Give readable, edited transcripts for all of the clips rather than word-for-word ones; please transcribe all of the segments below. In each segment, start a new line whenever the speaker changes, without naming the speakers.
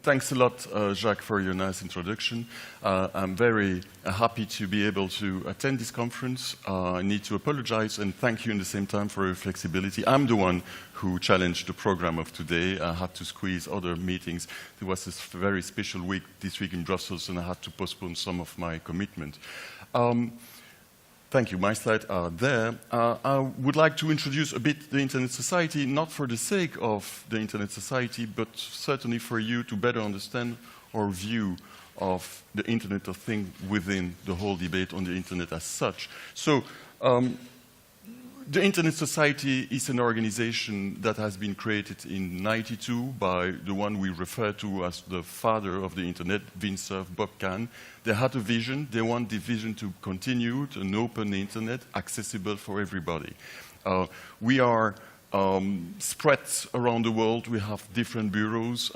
Thanks a lot, Jacques, for your nice introduction. I'm very happy to be able to attend this conference. I need to apologize and thank you in the same time for your flexibility. I'm the one who challenged the program of today. I had to squeeze other meetings. There was this very special week this week in Brussels, and I had to postpone some of my commitment. Thank you. My slides are there. I would like to introduce a bit the Internet Society, not for the sake of the Internet Society, but certainly for you to better understand our view of the Internet of Things within the whole debate on the Internet as such. So, the Internet Society is an organization that has been created in '92 by the one we refer to as the father of the Internet, Vint Cerf, Bob Kahn. They had a vision. They want the vision to continue, to an open Internet, accessible for everybody. We are spread around the world. We have different bureaus,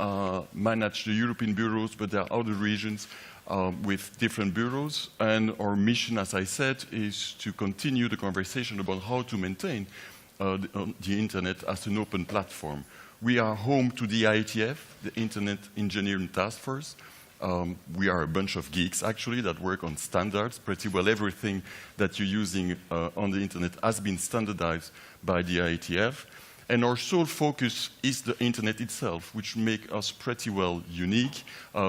manage the European bureaus, but there are other regions with different bureaus, and our mission, as I said, is to continue the conversation about how to maintain the Internet as an open platform. We are home to the IETF, the Internet Engineering Task Force. We are a bunch of geeks, actually, that work on standards. Pretty well everything that you're using on the Internet has been standardized by the IETF. And our sole focus is the Internet itself, which makes us pretty well unique.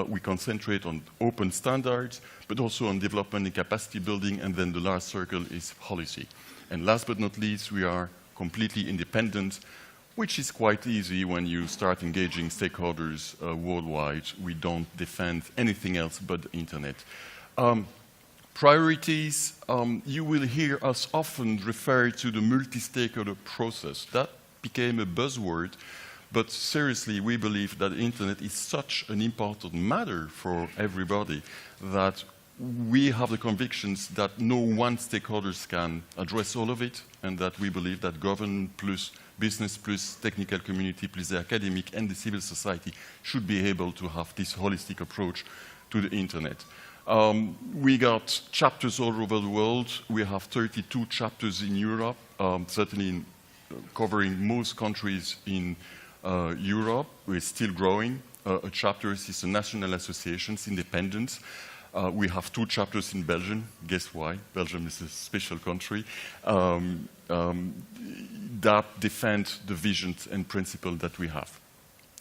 We concentrate on open standards, but also on development and capacity building, and then the last circle is policy. And last but not least, we are completely independent, which is quite easy when you start engaging stakeholders worldwide. We don't defend anything else but the Internet. Priorities, you will hear us often refer to the multi-stakeholder process. That became a buzzword, but seriously, we believe that the Internet is such an important matter for everybody that we have the convictions that no one stakeholders can address all of it, and that we believe that government plus business plus technical community plus the academic and the civil society should be able to have this holistic approach to the Internet. We got chapters all over the world. We have 32 chapters in Europe, certainly covering most countries in Europe. We're still growing. A chapter is a national associations, independent. We have 2 chapters in Belgium. Guess why? Belgium is a special country that defend the visions and principles that we have.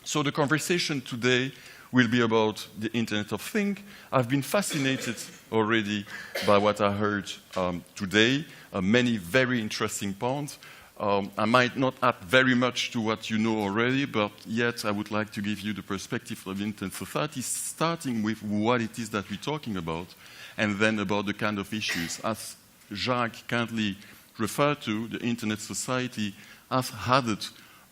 So the conversation today will be about the Internet of Things. I've been fascinated already by what I heard today, many very interesting points. I might not add very much to what you know already, but yet I would like to give you the perspective of the Internet Society, starting with what it is that we're talking about, and then about the kind of issues. As Jacques kindly referred to, the Internet Society has added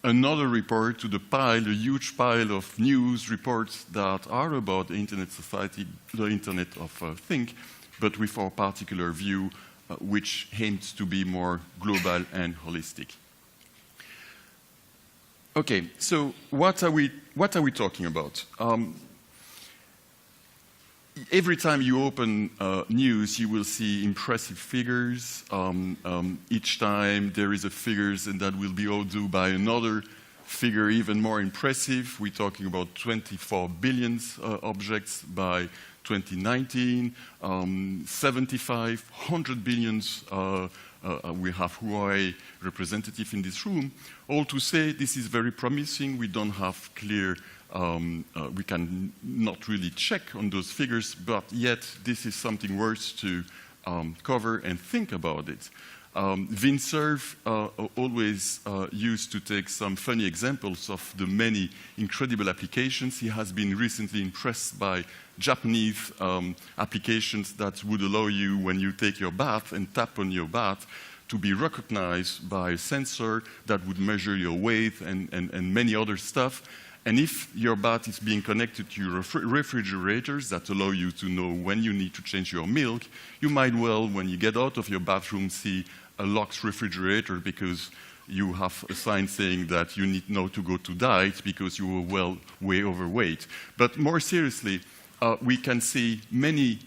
another report to the pile, a huge pile of news reports that are about the Internet Society, the Internet of Things, but with our particular view, which aims to be more global and holistic. Okay, so what are we talking about? Every time you open news, you will see impressive figures. Each time there is a figures, and that will be outdue by another figure even more impressive. We're talking about 24 billion objects by 2019, 7,500 billion. We have Huawei representative in this room. All to say, this is very promising. We don't have clear, we can not really check on those figures, but yet this is something worth to cover and think about it. Vint Cerf always used to take some funny examples of the many incredible applications. He has been recently impressed by Japanese applications that would allow you, when you take your bath and tap on your bath, to be recognized by a sensor that would measure your weight and many other stuff. And if your bath is being connected to your refrigerators that allow you to know when you need to change your milk, you might well, when you get out of your bathroom, see a locked refrigerator because you have a sign saying that you need now to go to diet because you were well way overweight. But more seriously, we can see many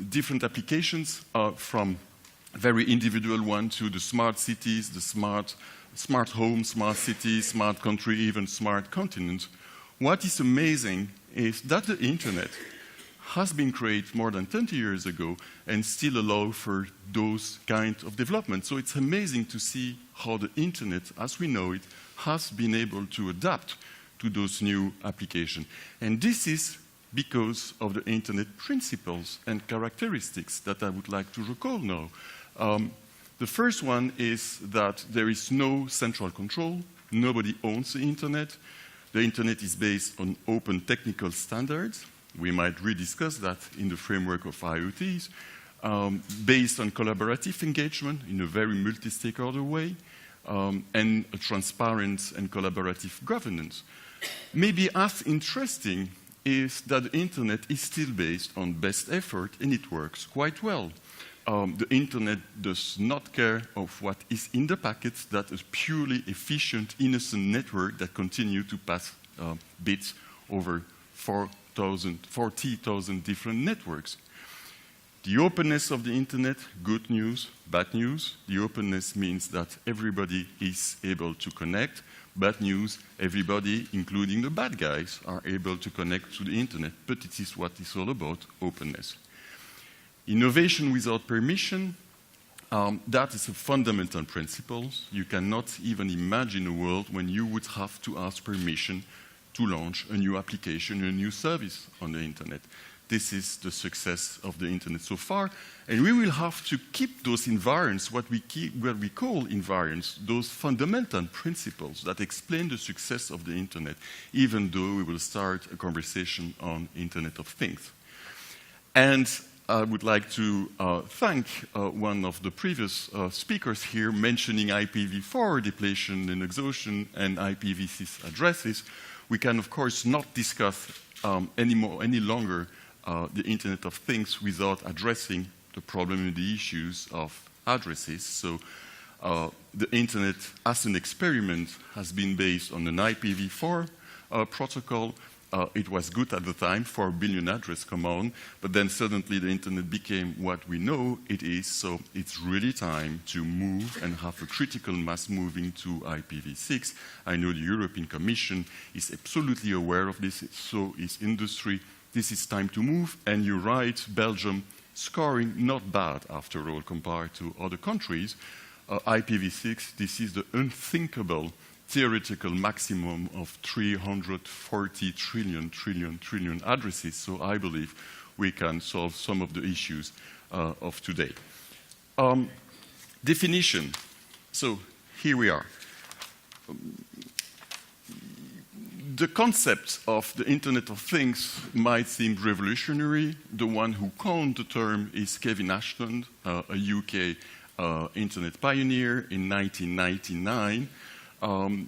different applications from very individual one to the smart cities, the smart home, smart cities, smart country, even smart continent. What is amazing is that the internet has been created more than 20 years ago and still allow for those kind of development. So it's amazing to see how the internet, as we know it, has been able to adapt to those new applications. And this is because of the internet principles and characteristics that I would like to recall now. The first one is that there is no central control. Nobody owns the internet. The internet is based on open technical standards. We might rediscuss that in the framework of IoTs, based on collaborative engagement in a very multi-stakeholder way, and a transparent and collaborative governance. Maybe as interesting is that the internet is still based on best effort, and it works quite well. The internet does not care of what is in the packets. That is purely efficient, innocent network that continue to pass bits over 40,000 different networks. The openness of the internet, good news, bad news. The openness means that everybody is able to connect. Bad news, everybody, including the bad guys, are able to connect to the internet. But it is what it's all about, openness. Innovation without permission, that is a fundamental principle. You cannot even imagine a world when you would have to ask permission to launch a new application, a new service on the internet. This is the success of the internet so far, and we will have to keep those invariants, what we call invariants, those fundamental principles that explain the success of the internet, even though we will start a conversation on Internet of Things. And I would like to thank one of the previous speakers here mentioning IPv4 depletion and exhaustion and IPv6 addresses. We can, of course, not discuss any longer the Internet of Things without addressing the problem and the issues of addresses. So the Internet as an experiment has been based on an IPv4 protocol. It was good at the time, 4 billion address command, but then suddenly the internet became what we know it is, so it's really time to move and have a critical mass moving to IPv6. I know the European Commission is absolutely aware of this, so is industry. This is time to move, and you're right, Belgium scoring not bad after all compared to other countries. IPv6, this is the unthinkable theoretical maximum of 340 trillion addresses. So I believe we can solve some of the issues of today. Definition. So here we are. The concept of the Internet of Things might seem revolutionary. The one who coined the term is Kevin Ashton, a UK internet pioneer in 1999.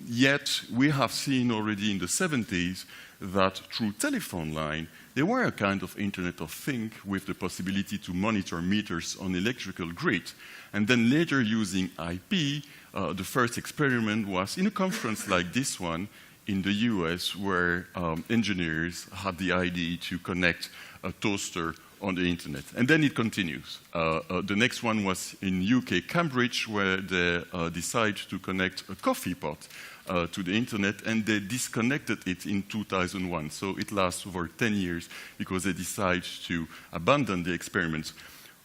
Yet we have seen already in the 70s that through telephone line, there were a kind of Internet of Things with the possibility to monitor meters on electrical grid. And then later using IP, the first experiment was in a conference like this one in the US where engineers had the idea to connect a toaster on the internet. And then it continues. The next one was in UK, Cambridge, where they decided to connect a coffee pot to the internet, and they disconnected it in 2001. So it lasts over 10 years because they decided to abandon the experiments.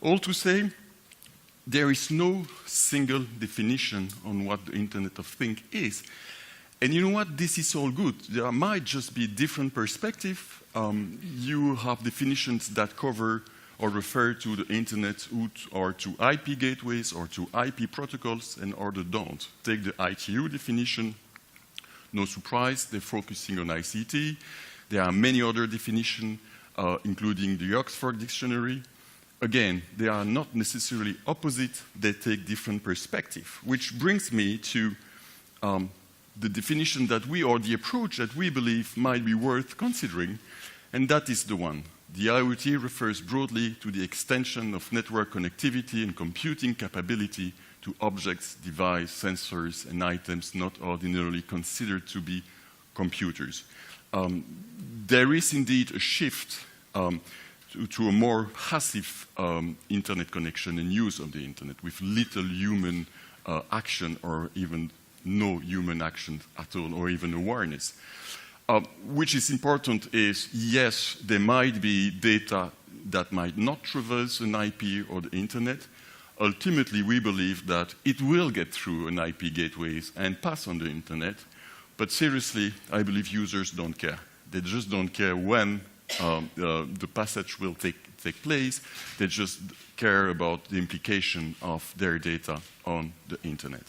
All to say, there is no single definition on what the Internet of Things is. And you know what? This is all good. There might just be different perspectives. You have definitions that cover or refer to the internet or to IP gateways or to IP protocols, and others don't. Take the ITU definition. No surprise, they're focusing on ICT. There are many other definitions, including the Oxford Dictionary. Again, they are not necessarily opposite. They take different perspectives, which brings me to the definition that or the approach that we believe might be worth considering, and that is the one. The IoT refers broadly to the extension of network connectivity and computing capability to objects, devices, sensors, and items not ordinarily considered to be computers. There is indeed a shift to a more passive internet connection and use of the internet with little human action or even no human action at all, or even awareness. Which is important is, yes, there might be data that might not traverse an IP or the internet. Ultimately, we believe that it will get through an IP gateways and pass on the internet. But seriously, I believe users don't care. They just don't care when the passage will take place. They just care about the implication of their data on the internet.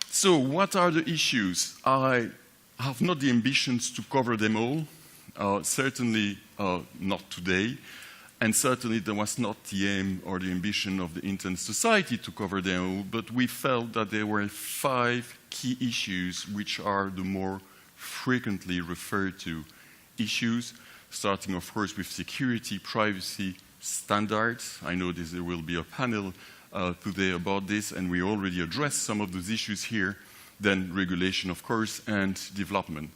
So what are the issues? I have not the ambitions to cover them all, certainly not today, and certainly there was not the aim or the ambition of the Internet Society to cover them all, but we felt that there were 5 key issues which are the more frequently referred to issues, starting of course with security, privacy, standards. I know there will be a panel today about this, and we already addressed some of those issues here. Then regulation, of course, and development.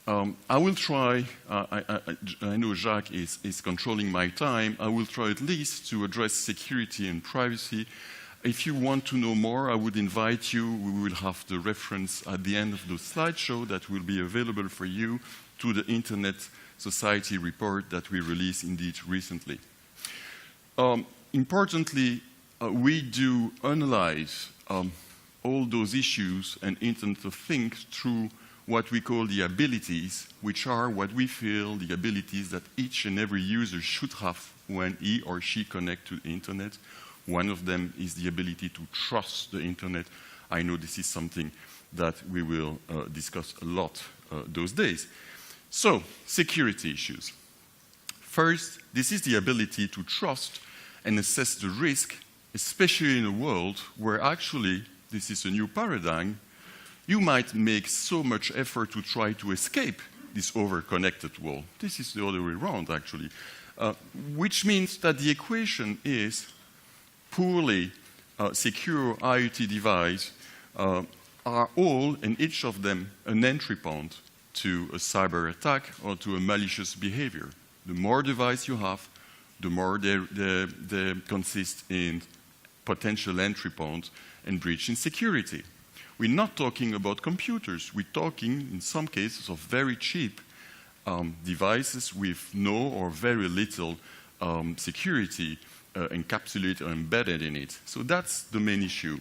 I will try, I know Jacques is controlling my time, I will try at least to address security and privacy. If you want to know more, I would invite you, we will have the reference at the end of the slideshow that will be available for you to the Internet Society report that we released indeed recently. Importantly, we do analyze all those issues and Internet of Things through what we call the abilities, which are what we feel the abilities that each and every user should have when he or she connects to the Internet. One of them is the ability to trust the Internet. I know this is something that we will discuss a lot those days. So, security issues. First, this is the ability to trust and assess the risk, especially in a world where actually, this is a new paradigm, you might make so much effort to try to escape this over-connected world. This is the other way around, actually, which means that the equation is poorly secure IoT devices are all, and each of them, an entry point to a cyber attack or to a malicious behavior. The more devices you have, the more they consist in potential entry points and breach in security. We're not talking about computers. We're talking, in some cases, of very cheap devices with no or very little security encapsulated or embedded in it. So that's the main issue.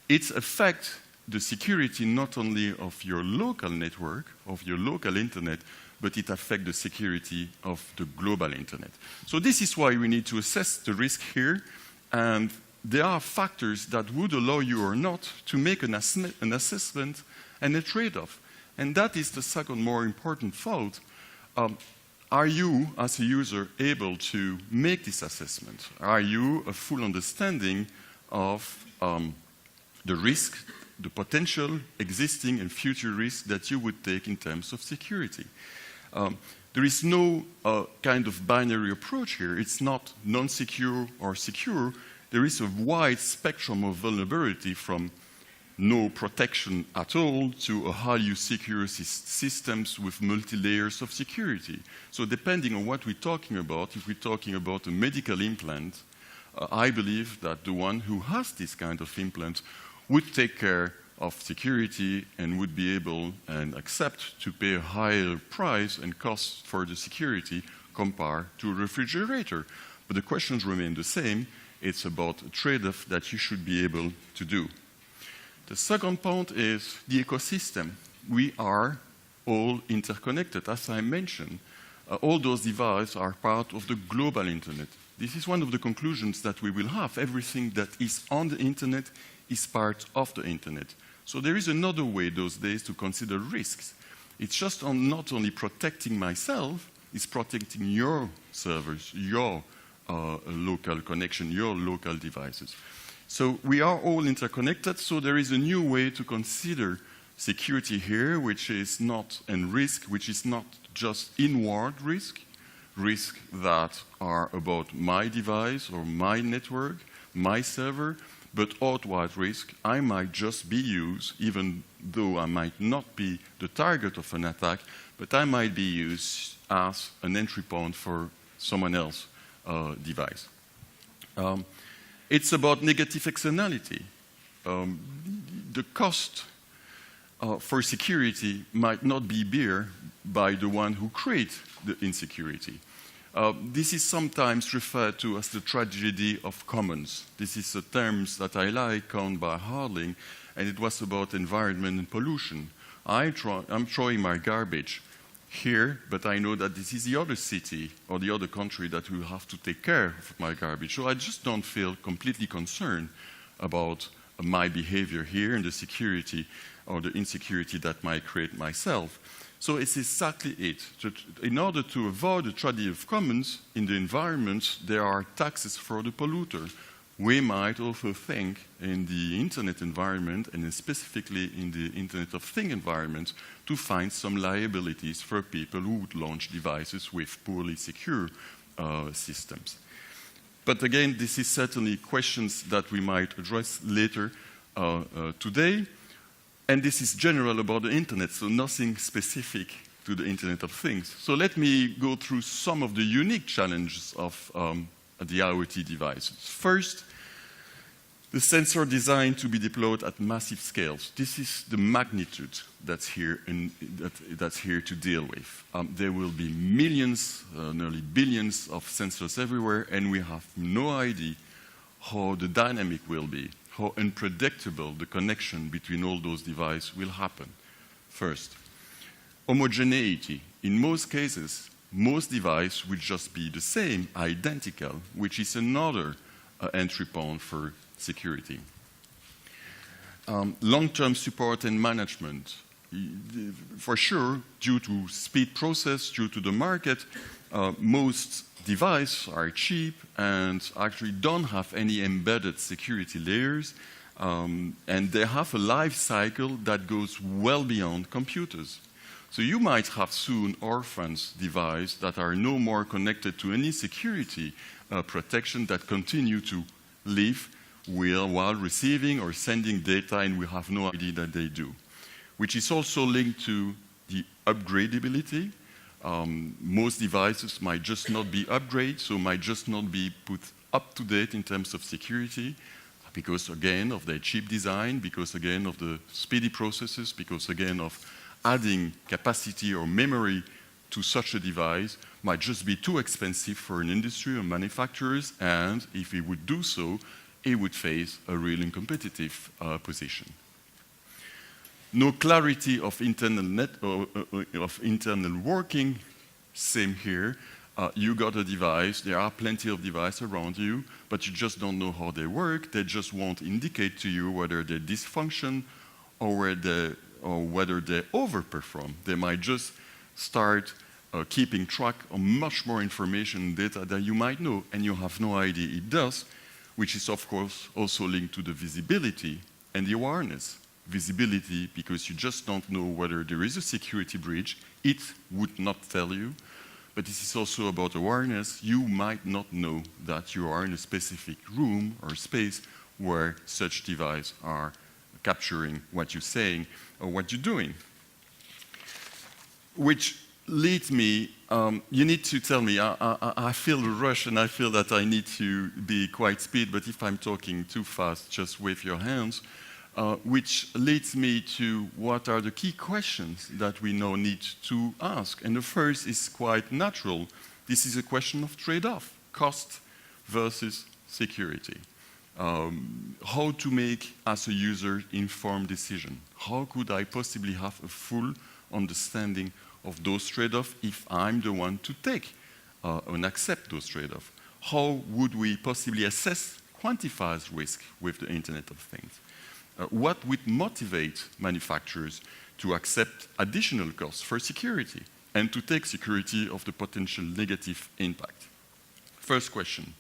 It affects the security not only of your local network, of your local internet, but it affects the security of the global internet. So this is why we need to assess the risk here, and there are factors that would allow you or not to make an assessment and a trade-off. And that is the second more important thought. Are you, as a user, able to make this assessment? Are you a full understanding of the risk, the potential existing and future risks that you would take in terms of security? There is no kind of binary approach here. It's not non-secure or secure. There is a wide spectrum of vulnerability from no protection at all to a highly secure systems with multi-layers of security. So depending on what we're talking about, if we're talking about a medical implant, I believe that the one who has this kind of implant would take care of security and would be able and accept to pay a higher price and cost for the security compared to a refrigerator. But the questions remain the same. It's about a trade-off that you should be able to do. The second point is the ecosystem. We are all interconnected. As I mentioned, all those devices are part of the global internet. This is one of the conclusions that we will have. Everything that is on the internet is part of the internet. So there is another way those days to consider risks. It's just not only protecting myself, it's protecting your servers, your local connection, your local devices. So we are all interconnected, so there is a new way to consider security here, which is not, and risk, which is not just inward risk that are about my device or my network, my server, but outward risk. I might just be used, even though I might not be the target of an attack, but I might be used as an entry point for someone else's device. It's about negative externality. The cost for security might not be borne by the one who creates the insecurity. This is sometimes referred to as the tragedy of commons. This is a term that I like, coined by Harding, and it was about environment and pollution. I'm throwing my garbage here, but I know that this is the other city or the other country that will have to take care of my garbage. So I just don't feel completely concerned about my behavior here and the security or the insecurity that might create myself. So it's exactly it. In order to avoid the tragedy of commons in the environment, there are taxes for the polluter. We might also think in the internet environment, and specifically in the Internet of Things environment, to find some liabilities for people who would launch devices with poorly secure systems. But again, this is certainly questions that we might address later today. And this is general about the internet, so nothing specific to the Internet of Things. So let me go through some of the unique challenges of the IoT devices. First, the sensor designed to be deployed at massive scales. This is the magnitude that's here, that's here to deal with. There will be millions, nearly billions of sensors everywhere, and we have no idea how the dynamic will be, how unpredictable the connection between all those devices will happen. First, homogeneity. In most cases, most devices will just be the same, identical, which is another entry point for security. Long-term support and management. For sure, due to speed process, due to the market, most devices are cheap and actually don't have any embedded security layers, and they have a life cycle that goes well beyond computers. So you might have soon orphans devices that are no more connected to any security protection that continue to live while receiving or sending data, and we have no idea that they do, which is also linked to the upgradability. Most devices might just not be upgraded, so might just not be put up to date in terms of security, because again of their cheap design, because again of the speedy processes, because again of adding capacity or memory to such a device might just be too expensive for an industry or manufacturers, and if it would do so, it would face a real uncompetitive position. No clarity of internal internal working. Same here. You got a device. There are plenty of devices around you, but you just don't know how they work. They just won't indicate to you whether they dysfunction or whether they overperform. They might just start keeping track of much more information and data than you might know, and you have no idea it does, which is of course also linked to the visibility and the awareness. Visibility, because you just don't know whether there is a security breach, it would not tell you. But this is also about awareness. You might not know that you are in a specific room or space where such devices are capturing what you're saying or what you're doing. Which leads me, you need to tell me, I feel the rush and I feel that I need to be quite speed, but if I'm talking too fast, just wave your hands. Which leads me to what are the key questions that we now need to ask. And the first is quite natural. This is a question of trade-off, cost versus security. How to make, as a user, informed decision. How could I possibly have a full understanding of those trade-offs if I'm the one to take and accept those trade-offs? How would we possibly assess, quantify risk with the Internet of Things? What would motivate manufacturers to accept additional costs for security and to take security of the potential negative impact? First question,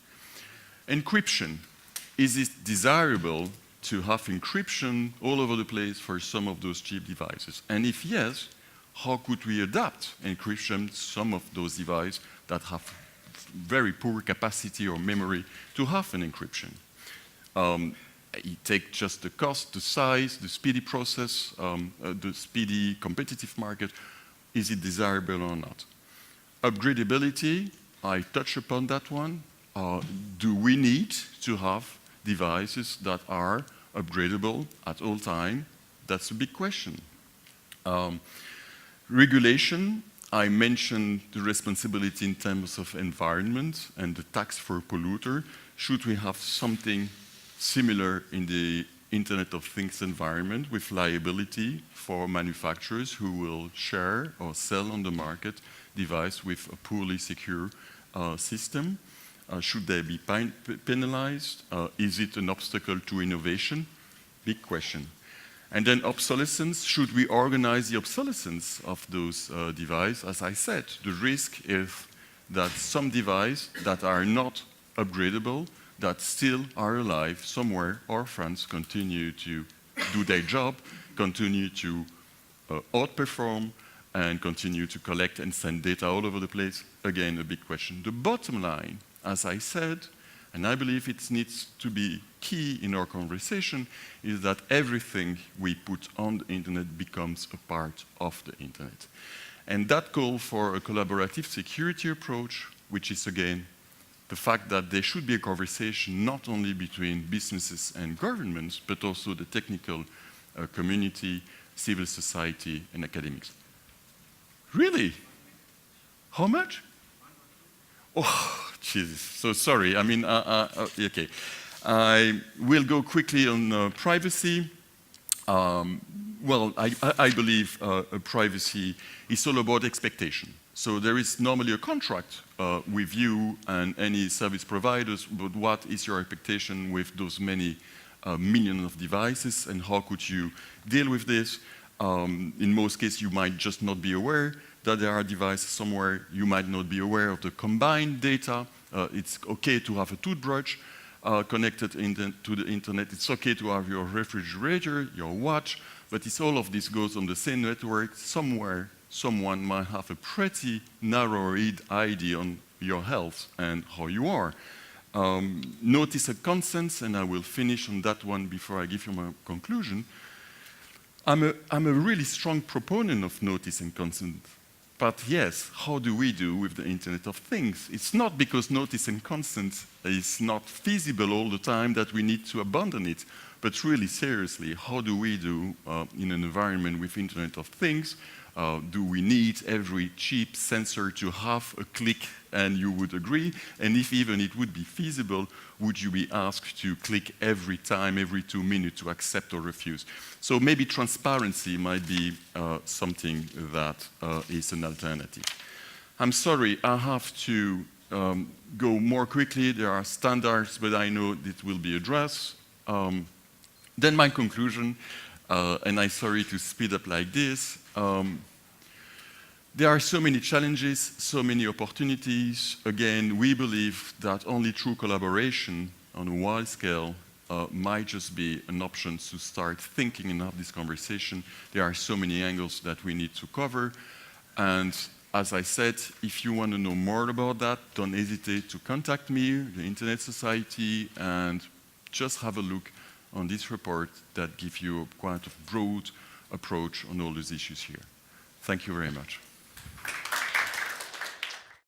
encryption. Is it desirable to have encryption all over the place for some of those cheap devices? And if yes, how could we adapt encryption to some of those devices that have very poor capacity or memory to have an encryption? You take just the cost, the size, the speedy process, the speedy competitive market. Is it desirable or not? Upgradability, I touch upon that one. Do we need to have devices that are upgradable at all time? That's a big question. Regulation, I mentioned the responsibility in terms of environment and the tax for polluter. Should we have something similar in the Internet of Things environment with liability for manufacturers who will share or sell on the market device with a poorly secure system? Should they be penalized? Is it an obstacle to innovation? Big question. And then obsolescence, should we organize the obsolescence of those devices? As I said, the risk is that some devices that are not upgradable, that still are alive somewhere, or France continue to do their job, continue to outperform, and continue to collect and send data all over the place. Again, a big question. The bottom line, as I said, and I believe it needs to be key in our conversation, is that everything we put on the internet becomes a part of the internet. And that call for a collaborative security approach, which is again, the fact that there should be a conversation not only between businesses and governments, but also the technical community, civil society, and academics. Really? How much? Oh, Jesus. So sorry. I mean, okay. I will go quickly on privacy. Well, I believe privacy is all about expectation. So there is normally a contract with you and any service providers, but what is your expectation with those many millions of devices, and how could you deal with this? In most cases, you might just not be aware that there are devices somewhere. You might not be aware of the combined data. It's okay to have a toothbrush connected to the internet. It's okay to have your refrigerator, your watch, but it's all of this goes on the same network. Somewhere, someone might have a pretty narrow idea on your health and how you are. Notice and consent, and I will finish on that one before I give you my conclusion. I'm a really strong proponent of notice and consent. But yes, how do we do with the Internet of Things? It's not because notice and consent is not feasible all the time that we need to abandon it. But really seriously, how do we do in an environment with Internet of Things? Do we need every cheap sensor to have a click and you would agree? And if even it would be feasible, would you be asked to click every time, every 2 minutes to accept or refuse? So maybe transparency might be something that is an alternative. I'm sorry, I have to go more quickly. There are standards, but I know it will be addressed. Then my conclusion, and I'm sorry to speed up like this. There are so many challenges, so many opportunities. Again, we believe that only through collaboration on a wide scale might just be an option to start thinking and have this conversation. There are so many angles that we need to cover. And as I said, if you want to know more about that, don't hesitate to contact me, the Internet Society, and just have a look on this report that gives you quite a broad approach on all these issues here. Thank you very much.